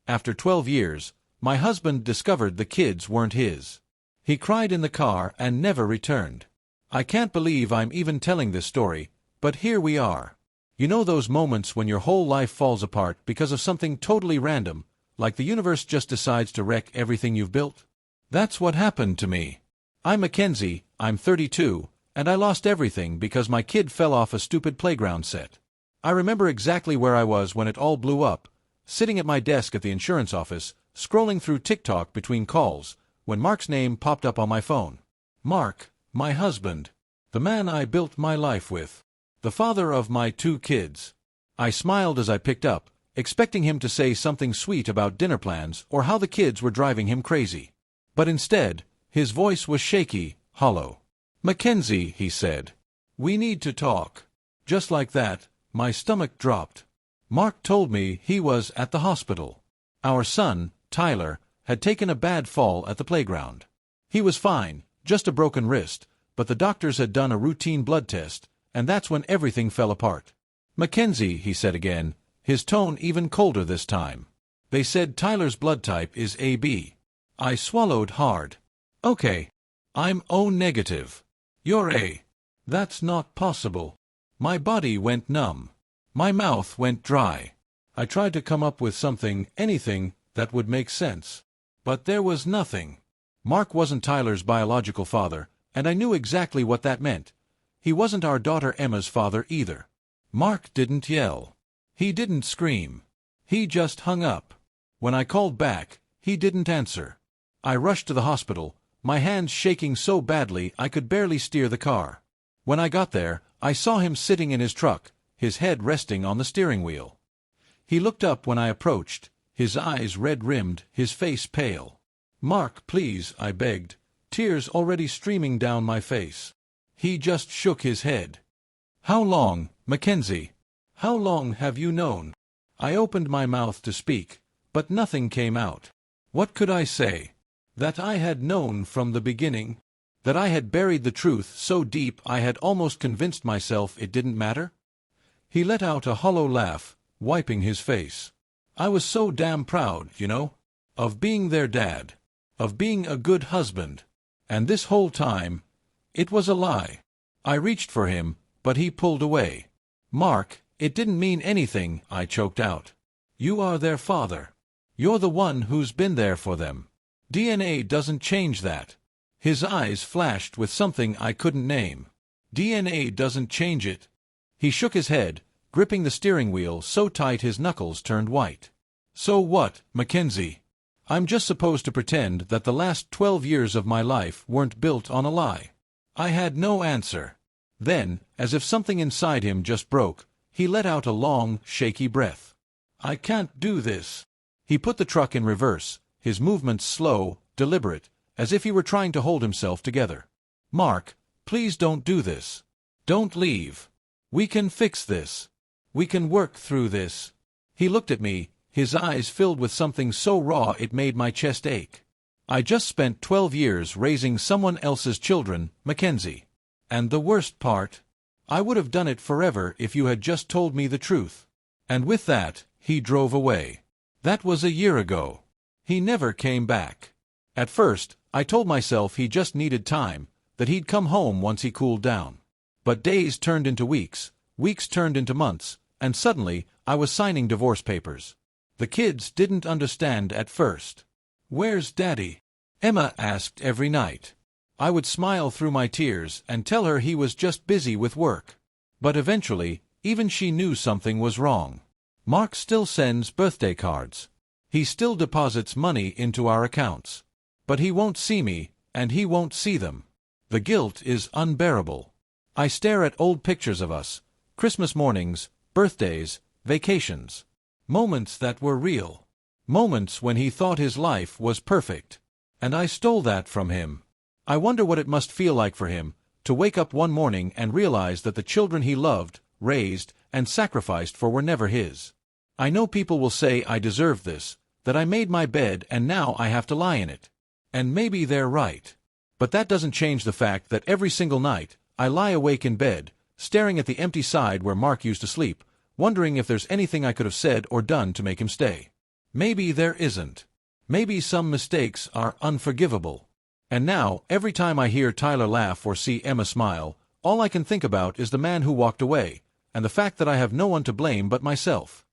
After 12 years, my husband discovered the kids weren't his. He cried in the car and never returned. I can't believe I'm even telling this story, but here we are. You know those moments when your whole life falls apart because of something totally random, like the universe just decides to wreck everything you've built? That's what happened to me. I'm Mackenzie, I'm 32, and I lost everything because my kid fell off a stupid playground set. I remember exactly where I was when it all blew up, sitting at my desk at the insurance office, scrolling through TikTok between calls, when Mark's name popped up on my phone. Mark, my husband. The man I built my life with. The father of my 2 kids. I smiled as I picked up, expecting him to say something sweet about dinner plans or how the kids were driving him crazy. But instead, his voice was shaky, hollow. "Mackenzie," he said. "We need to talk." Just like that, my stomach dropped. Mark told me he was at the hospital. Our son, Tyler, had taken a bad fall at the playground. He was fine, just a broken wrist, but the doctors had done a routine blood test, and that's when everything fell apart. "Mackenzie," he said again, his tone even colder this time. "They said Tyler's blood type is AB. I swallowed hard. "Okay. I'm O negative. You're A." "That's not possible." My body went numb. My mouth went dry. I tried to come up with something, anything, that would make sense. But there was nothing. Mark wasn't Tyler's biological father, and I knew exactly what that meant. He wasn't our daughter Emma's father either. Mark didn't yell. He didn't scream. He just hung up. When I called back, he didn't answer. I rushed to the hospital, my hands shaking so badly I could barely steer the car. When I got there, I saw him sitting in his truck, his head resting on the steering wheel. He looked up when I approached, his eyes red-rimmed, his face pale. "Mark, please," I begged, tears already streaming down my face. He just shook his head. "How long, Mackenzie? How long have you known?" I opened my mouth to speak, but nothing came out. What could I say? That I had known from the beginning? That I had buried the truth so deep I had almost convinced myself it didn't matter? He let out a hollow laugh, wiping his face. "I was so damn proud, you know, of being their dad, of being a good husband. And this whole time, it was a lie." I reached for him, but he pulled away. "Mark, it didn't mean anything," I choked out. "You are their father. You're the one who's been there for them. DNA doesn't change that." His eyes flashed with something I couldn't name. "DNA doesn't change it." He shook his head, gripping the steering wheel so tight his knuckles turned white. "So what, Mackenzie? I'm just supposed to pretend that the last 12 years of my life weren't built on a lie?" I had no answer. Then, as if something inside him just broke, he let out a long, shaky breath. "I can't do this." He put the truck in reverse, his movements slow, deliberate, as if he were trying to hold himself together. "Mark, please don't do this. Don't leave. We can fix this. We can work through this." He looked at me, his eyes filled with something so raw it made my chest ache. "I just spent 12 years raising someone else's children, Mackenzie. And the worst part? I would have done it forever if you had just told me the truth." And with that, he drove away. That was a year ago. He never came back. At first, I told myself he just needed time, that he'd come home once he cooled down. But days turned into weeks turned into months, and suddenly, I was signing divorce papers. The kids didn't understand at first. "Where's Daddy?" Emma asked every night. I would smile through my tears and tell her he was just busy with work. But eventually, even she knew something was wrong. Mark still sends birthday cards. He still deposits money into our accounts. But he won't see me, and he won't see them. The guilt is unbearable. I stare at old pictures of us, Christmas mornings, birthdays, vacations. Moments that were real. Moments when he thought his life was perfect. And I stole that from him. I wonder what it must feel like for him, to wake up one morning and realize that the children he loved, raised, and sacrificed for were never his. I know people will say I deserve this, that I made my bed and now I have to lie in it. And maybe they're right. But that doesn't change the fact that every single night, I lie awake in bed, staring at the empty side where Mark used to sleep, wondering if there's anything I could have said or done to make him stay. Maybe there isn't. Maybe some mistakes are unforgivable. And now, every time I hear Tyler laugh or see Emma smile, all I can think about is the man who walked away, and the fact that I have no one to blame but myself.